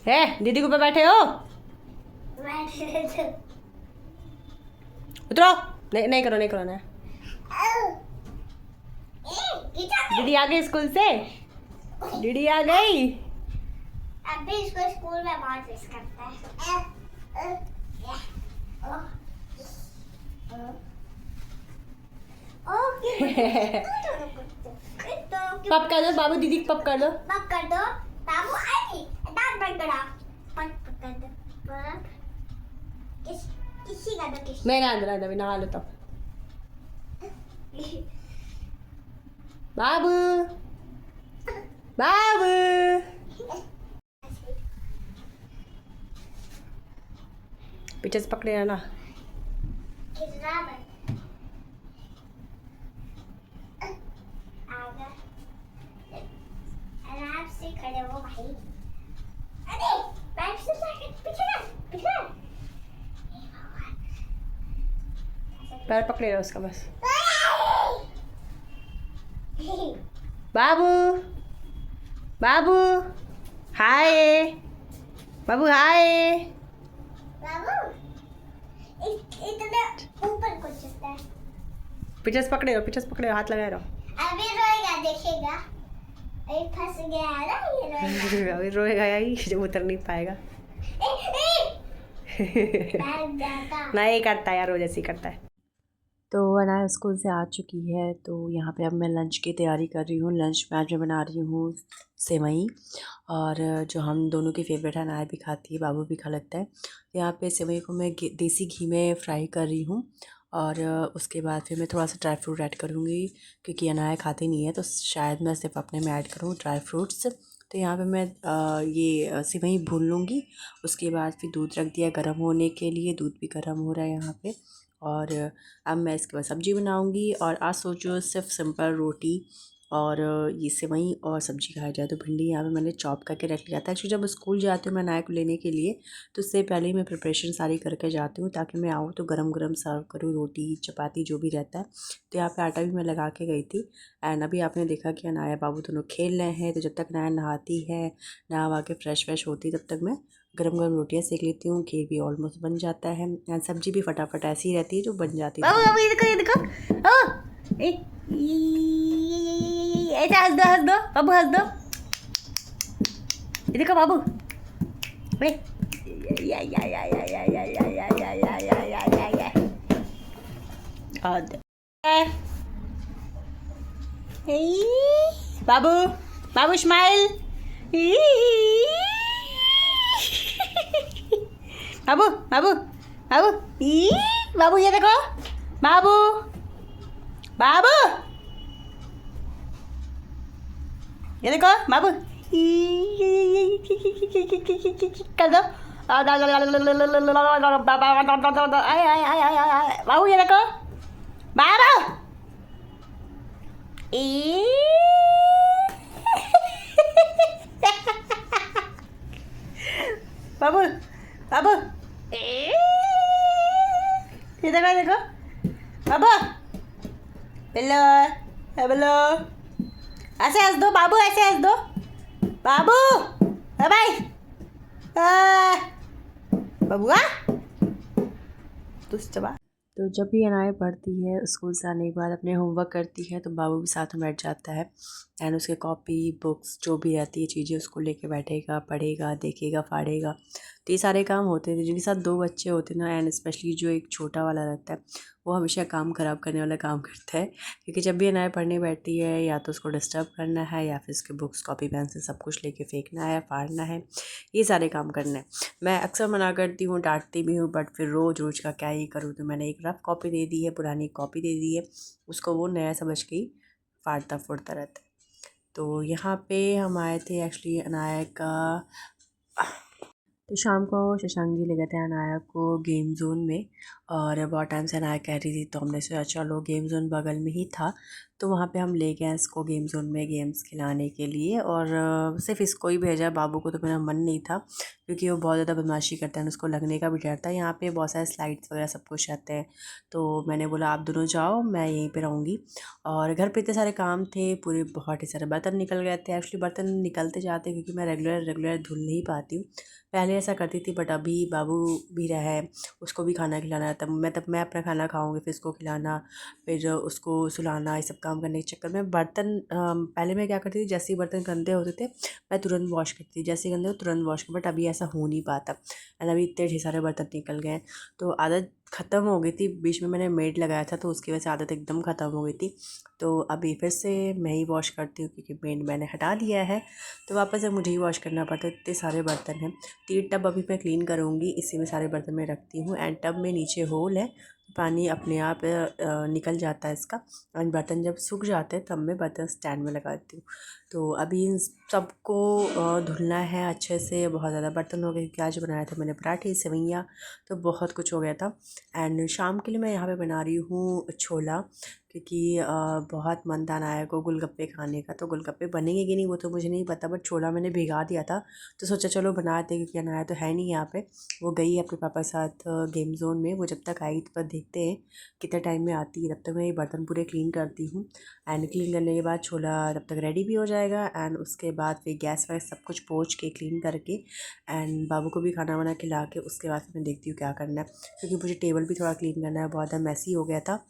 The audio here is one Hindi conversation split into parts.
है दीदी के ऊपर बैठे हो? उतरो। नहीं नहीं करो, नहीं करो ना। दीदी आ गई स्कूल से। दीदी आ गई। अभी इसको स्कूल में बहुत मिस करता है। पप कर दो बाबू, दीदी पप कर दो। पप कर दो बाबू। आई दांत बंद करा। पप कर दो पप। किसी का दो किसी। मैं ना अंदर अभी नहा लो तब। बाबू बाबू पीछे से पकड़े रहना। आराम से खड़े हो भाई। अरे बैठ से पीछे पीछे। पैर पकड़े रहो उसका बस। बाबू बाबू हाय। बाबू हाय। बाबू इतने ऊपर को चलता है। पीछे से पकड़े रहो, पीछे से पकड़े रहो, हाथ लगाए रहो। अभी रोएगा देखेगा। अभी फंस गया है ना ये रोएगा। अभी रोएगा ही जब उतर नहीं पाएगा। नहीं करता यार, रोज ऐसे ही करता है। तो अनाया स्कूल से आ चुकी है, तो यहाँ पे अब मैं लंच की तैयारी कर रही हूँ। लंच में आज मैं बना रही हूँ सेवई, और जो हम दोनों की फेवरेट है, अनाया भी खाती है, बाबू भी खा लगता है। तो यहाँ पे सेवई को मैं देसी घी में फ्राई कर रही हूँ, और उसके बाद फिर मैं थोड़ा सा ड्राई फ्रूट ऐड करूँगी, क्योंकि अनाया खाती नहीं है, तो शायद मैं सिर्फ अपने में ऐड करूँ ड्राई फ्रूट्स। तो यहाँ पे मैं ये सेवई भून लूँगी। उसके बाद फिर दूध रख दिया गर्म होने के लिए, दूध भी गर्म हो रहा है यहाँ पे। और अब मैं इसके बाद सब्ज़ी बनाऊंगी, और आज सोचो सिर्फ सिंपल रोटी और ये सेवई और सब्ज़ी खाई जाए। तो भिंडी यहाँ पे मैंने चॉप करके रख लिया था। एक्चुअली जब स्कूल जाती हूँ मैं अनाया को लेने के लिए, तो उससे पहले ही मैं प्रिपरेशन सारी करके जाती हूँ, ताकि मैं आऊँ तो गरम गरम सर्व करूँ, रोटी चपाती जो भी रहता है। तो यहाँ पे आटा भी मैं लगा के गई थी। एंड अभी आपने देखा कि अनाया बाबू दोनों खेल रहे हैं, तो जब तक अनाया नहाती है, नहा के फ्रेश फ्रेश होती, तब तक मैं गरम गरम रोटियाँ सेक लेती हूँ। खीर भी ऑलमोस्ट बन जाता है, एंड सब्जी भी फटाफट ऐसी ही रहती है जो बन जाती है। बाबू ये देखो, ये देखो। ऐसे हंस दो, हंस दो बाबू, हंस दो। ये देखो बाबू। या या या या या या या या या या या या या या। बाबू बाबू स्माइल। बाबू बाबू बाबू बाबू ये देखो। बाबू बाबू ये देखो बाबू। कर दो। बाबू ये देखो। बाबू बाबू बाबू ये देखो, देखो बाबू। Hello hello. ऐसे हंस दो बाबू, ऐसे हंस दो बाबू। भाई बबुआ तुझ। तो जब भी अनाया पढ़ती है, स्कूल से आने के बाद अपने होमवर्क करती है, तो बाबू भी साथ में बैठ जाता है, एंड उसके कॉपी बुक्स जो भी रहती है चीज़ें उसको लेके बैठेगा, पढ़ेगा, देखेगा, फाड़ेगा। तो ये सारे काम होते थे। जिनके साथ दो बच्चे होते ना, एंड स्पेशली जो एक छोटा वाला रहता है, वो हमेशा काम ख़राब करने वाला काम करता है, क्योंकि जब भी अनाया पढ़ने बैठती है, या तो उसको डिस्टर्ब करना है, या फिर उसके बुक्स कॉपी पेंसिल सब कुछ लेके फेंकना है, फाड़ना है, ये सारे काम करने हैं। मैं अक्सर मना करती हूँ, डांटती भी हूँ, बट फिर रोज़ रोज़ का क्या ही करूँ। तो मैंने एक रफ़ कॉपी दे दी है, पुरानी कॉपी दे दी है उसको, वो नया समझ के ही फाड़ता फुड़ता रहता है। तो यहाँ पे हम आए थे एक्चुअली अनाया का। तो शाम को शशांक जी ले गए थे अनाया को गेम जोन में, और बहुत टाइम से अनाया कह रही थी, तो हमने सोचा चलो गेम जोन बगल में ही था तो वहाँ पे हम ले गए इसको गेम जोन में गेम्स खिलाने के लिए। और सिर्फ इसको ही भेजा, बाबू को तो मेरा मन नहीं था क्योंकि वो बहुत ज़्यादा बदमाशी करता है, उसको लगने का भी डर था। यहाँ पे बहुत सारे स्लाइड्स वगैरह सब कुछ रहते हैं, तो मैंने बोला आप दोनों जाओ, मैं यहीं पे रहूँगी। और घर पे इतने सारे काम थे, पूरे बहुत ही सारे बर्तन निकल गए थे। एक्चुअली बर्तन निकलते जाते क्योंकि मैं रेगुलर धुल नहीं पाती हूँ। पहले ऐसा करती थी, बट अभी बाबू भी रहा है, उसको भी खाना खिलाना है, तब मैं अपना खाना खाऊंगी, फिर इसको खिलाना, फिर उसको सुलाना, ये सब काम करने के चक्कर में बर्तन पहले मैं क्या करती थी, जैसे ही बर्तन गंदे होते थे मैं तुरंत वॉश करती थी, जैसे गंदे हो तुरंत वॉश कर। बट अभी ऐसा हो नहीं पाता एंड अभी इतने ढेर सारे बर्तन निकल गए हैं, तो आदत ख़त्म हो गई थी। बीच में मैंने मेड लगाया था तो उसकी वजह से आदत एकदम ख़त्म हो गई थी। तो अभी फिर से मैं ही वॉश करती हूँ क्योंकि मेड मैंने हटा दिया है, तो वापस से मुझे ही वॉश करना पड़ता है। इतने सारे बर्तन हैं, 3 टब अभी मैं क्लीन करूँगी, इसी में सारे बर्तन मैं रखती हूँ। एंड टब में नीचे होल है, पानी अपने आप निकल जाता है इसका। एंड बर्तन जब सूख जाते हैं तब मैं बर्तन स्टैंड में लगाती हूँ। तो अभी इन सबको धुलना है अच्छे से। बहुत ज़्यादा बर्तन हो गए क्योंकि आज बनाया था मैंने पराठे सेवइयाँ, तो बहुत कुछ हो गया था। एंड शाम के लिए मैं यहाँ पे बना रही हूँ छोला, क्योंकि बहुत मन था अनाया को गोलगप्पे खाने का। तो गोलगप्पे बनेंगे कि नहीं वो तो मुझे नहीं पता, बट छोला मैंने भिगा दिया था तो सोचा चलो बनाते, क्योंकि अनाया तो है नहीं यहाँ पे, वो गई है अपने पापा के साथ गेम जोन में। वो जब तक आएगी तब तक देखते हैं कितने टाइम में आती है, तब तक मैं ये बर्तन पूरे क्लीन करती हूँ। एंड क्लीन करने के बाद छोला तब तक रेडी भी हो जाएगा। एंड उसके बाद फिर गैस वैस सब कुछ पोंछ के क्लीन करके एंड बाबू को भी खाना वाना खिला के उसके बाद फिर मैं देखती हूँ क्या करना है, क्योंकि मुझे टेबल भी थोड़ा क्लीन करना है, बहुत ज़्यादा मैसी हो गया था।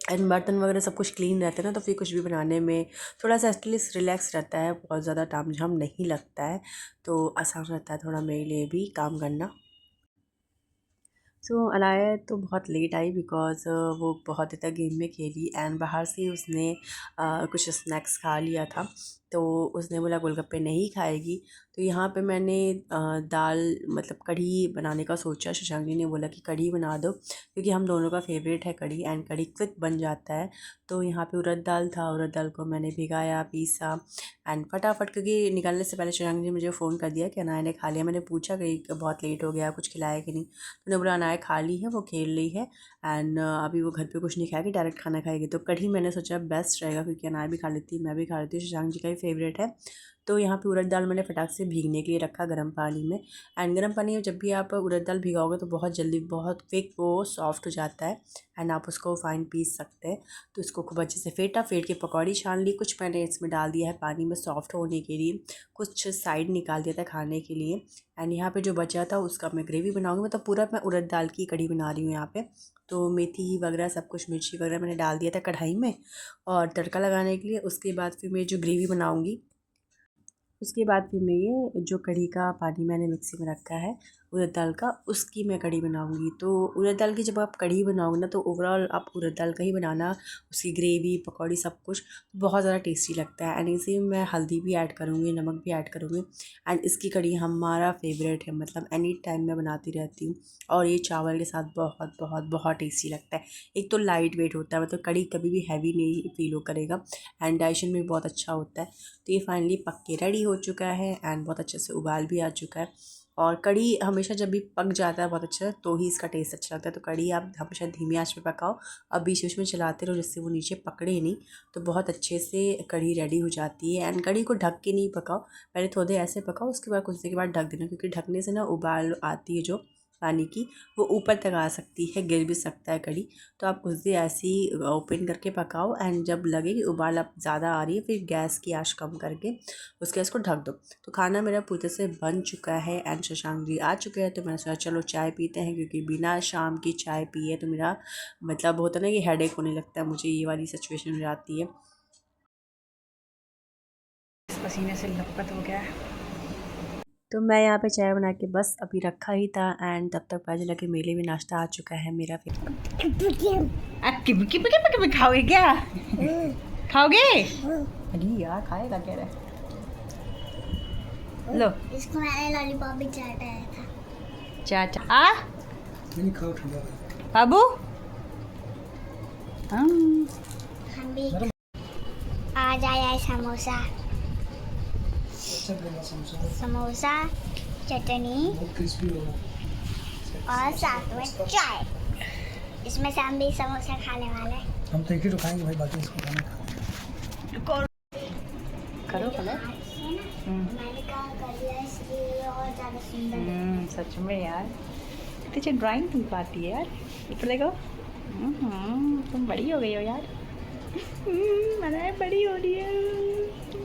एंड बर्तन वगैरह सब कुछ क्लीन रहते हैं ना, तो फिर कुछ भी बनाने में थोड़ा सा एटलीस्ट रिलैक्स रहता है, बहुत ज़्यादा ताम झाम नहीं लगता है, तो आसान रहता है थोड़ा मेरे लिए भी काम करना। सो अनाया तो बहुत लेट आई बिकॉज़ वो बहुत देर तक गेम में खेली एंड बाहर से उसने कुछ स्नैक्स खा लिया था, तो उसने बोला गोलगप्पे नहीं खाएगी। तो यहाँ पे मैंने दाल मतलब कढ़ी बनाने का सोचा। शशांक जी ने बोला कि कढ़ी बना दो, क्योंकि हम दोनों का फेवरेट है कढ़ी एंड कढ़ी क्विक बन जाता है। तो यहाँ पे उड़द दाल था, उड़द दाल को मैंने भिगाया, पीसा एंड फटाफट, क्योंकि निकलने से पहले शशांक जी मुझे फ़ोन कर दिया कि अनाया ने खा लिया। मैंने पूछा कि बहुत लेट हो गया, कुछ खिलाया कि नहीं, तो उन्होंने बोला अनाया खा ली है, वो खेल रही है एंड अभी वो घर पे कुछ नहीं खाएगी, डायरेक्ट खाना खाएगी। तो कढ़ी मैंने सोचा बेस्ट रहेगा, क्योंकि अनाया भी खा लेती है, मैं भी खा लेती हूँ, शशांक जी का भी फेवरेट है। तो यहाँ पे उड़द दाल मैंने फटाक से भीगने के लिए रखा गर्म पानी में। एंड गर्म पानी में जब भी आप उड़द दाल भिगाओगे तो बहुत जल्दी बहुत क्विक वो सॉफ्ट हो जाता है एंड आप उसको फाइन पीस सकते हैं। तो इसको खूब अच्छे से फेट के पकौड़ी छान ली। कुछ मैंने इसमें डाल दिया है पानी में सॉफ्ट होने के लिए, कुछ साइड निकाल दिया था खाने के लिए। एंड यहाँ पे जो बचा था उसका मैं ग्रेवी बनाऊँगी, मतलब पूरा मैं उड़द दाल की कढ़ी बना रही हूँ यहाँ पे। तो मेथी वगैरह सब कुछ, मिर्ची वगैरह मैंने डाल दिया था कढ़ाई में और तड़का लगाने के लिए। उसके बाद फिर मैं जो ग्रेवी बनाऊँगी, उसके बाद फिर मैं ये जो कढ़ी का पानी मैंने मिक्सी में रखा है उड़द दाल का, उसकी मैं कढ़ी बनाऊंगी। तो उड़द दाल की जब आप कढ़ी बनाओगे ना, तो ओवरऑल आप उड़द दाल का ही बनाना, उसकी ग्रेवी पकौड़ी सब कुछ बहुत ज़्यादा टेस्टी लगता है। एंड इसी में मैं हल्दी भी ऐड करूँगी, नमक भी ऐड करूँगी। एंड इसकी कढ़ी हमारा फेवरेट है, मतलब एनी टाइम मैं बनाती रहती हूँ, और ये चावल के साथ बहुत बहुत बहुत टेस्टी लगता है। एक तो लाइट वेट होता है, मतलब कढ़ी कभी भी हैवी नहीं फील करेगा एंड डाइजेशन में बहुत अच्छा होता है। तो ये फाइनली पक के रेडी हो चुका है एंड बहुत अच्छे से उबाल भी आ चुका है। और कढ़ी हमेशा जब भी पक जाता है बहुत अच्छा तो ही इसका टेस्ट अच्छा लगता है। तो कढ़ी आप हमेशा धीमी आंच पे पकाओ और बीच बीच में चलाते रहो, जिससे वो नीचे पकड़े नहीं, तो बहुत अच्छे से कढ़ी रेडी हो जाती है। एंड कढ़ी को ढक के नहीं पकाओ, पहले थोड़ी देर ऐसे पकाओ, उसके बाद कुछ देर के बाद ढक देना, क्योंकि ढकने से ना उबाल आती है जो पानी की, वो ऊपर तक आ सकती है, गिर भी सकता है कढ़ी। तो आप कुछ देर ऐसे ही ओपन करके पकाओ एंड जब लगे कि उबाल अब ज़्यादा आ रही है, फिर गैस की आंच कम करके उस गैस को ढक दो। तो खाना मेरा पूरे से बन चुका है एंड शशांक जी आ चुके हैं, तो मैंने सोचा चलो चाय पीते हैं, क्योंकि बिना शाम की चाय पिए तो मेरा मतलब होता है ना कि हेडेक होने लगता है, मुझे ये वाली सिचुएशन हो जाती है। पसीने से लपट हो गया है। तो मैं यहाँ पे चाय बना के बस अभी रखा ही था एंड तब तक पता चला कि मेले में नाश्ता आ चुका है मेरा। खाओगे क्या? खाओगे? अरे यार खाएगा क्या रे? लो इसको मैंने लॉलीपॉप भी चाटा था। चाचा आ नहीं खाओ ठंडा बाबू हम भी आज आया है समोसा, अच्छा बना समोसा, समोसा चटनी बहुत क्रिस्पी होगा और साथ में चाय। इसमें से हम भी समोसा खाने वाले हैं। हम तो एक ही तो खाएंगे भाई, बाकी इसको खाना खाएंगे। करो कलर। मैंने कहा कर दिया इसलिए और ज़्यादा सुंदर है। सच में यार, तुझे ड्राइंग नहीं पाती है यार। ऊपर देखो। तुम बड़ी हो गई हो यार। मैं बड़ी हो रही है,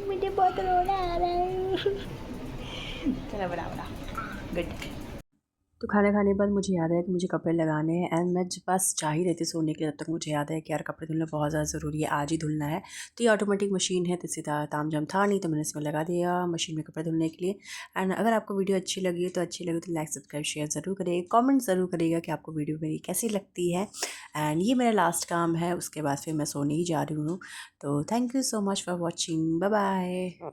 मुझे बहुत रोना आ रहा है। चलो बड़ा बड़ा गुड। तो खाना खाने के बाद मुझे याद है कि मुझे कपड़े लगाने हैं एंड मैं बस जा ही रही थी सोने के लिए, तब तक मुझे याद है कि यार कपड़े धुलना बहुत ज़्यादा ज़रूरी है, आज ही धुलना है। तो ये ऑटोमेटिक मशीन है तो सीधा तामझाम था नहीं, तो मैंने इसमें लगा दिया मशीन में कपड़े धुलने के लिए। एंड अगर आपको वीडियो अच्छी लगी तो लाइक सब्सक्राइब शेयर ज़रूर करिएगा, कॉमेंट ज़रूर करिएगा कि आपको वीडियो मेरी कैसी लगती है। एंड ये मेरा लास्ट काम है, उसके बाद फिर मैं सोने ही जा रही हूँ। तो thank you so much for watching, bye bye.